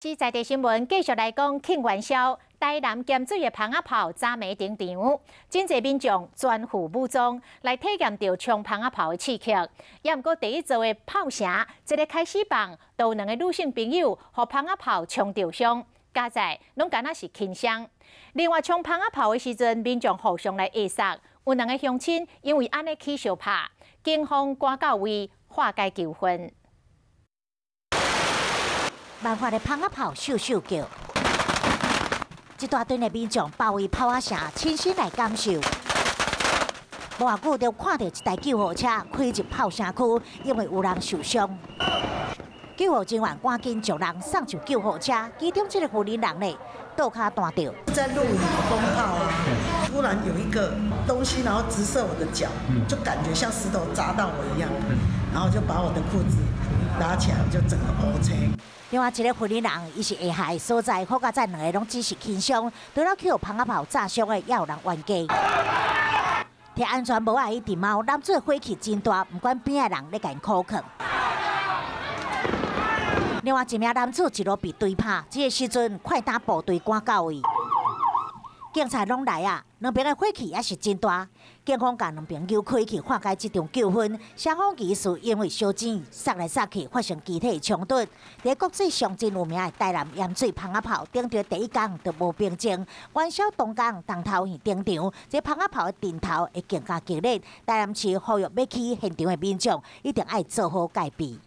即在地新闻继续来讲庆元宵，台南咸水的蜂仔炮早暝登场，真侪民众全副武装来体验到冲蜂仔炮的刺激。也毋过第一座的炮声，一个开始棒，都有两个女性朋友互蜂仔炮冲着伤，加在拢敢若是轻伤。另外冲蜂仔炮的时阵，民众互相来压杀，有两个乡亲因为安尼起相拍，警方赶到位化解纠纷。 万发的蜂仔炮咻咻叫，一大堆的民众包围炮仔城，亲身来感受。无偌久就看到一台救护车开入炮声区，因为有人受伤。救护人员赶紧将人送上救护车，其中这个妇人人呢，倒脚断掉。在录影风炮啊，突然有一个东西，然后直射我的脚，就感觉像石头砸到我一样，然后就把我的裤子拉起来，就整个乌青。 另外一个妇人人，伊是下害所在，好甲在两个拢只是轻伤，除了去互蜂仔炮炸伤的，也有人冤家。摕安全帽仔一直猫，男子火气真大，不管边的人咧甲因苦劝。另外一名男子一路被追拍，这个时阵快打部队赶到位，警察拢来啊，两边的火气也是真大。警方甲两边游开去化解这场纠纷。双方疑似因为烧钱杀来杀去，发生肢体冲突。在国际上真有名的台南盐水蜂仔炮顶着第一天就无平静，元宵当天当头去登场，这蜂仔炮的阵头会更加激烈。台南市呼吁要去现场的民众一定要做好戒备。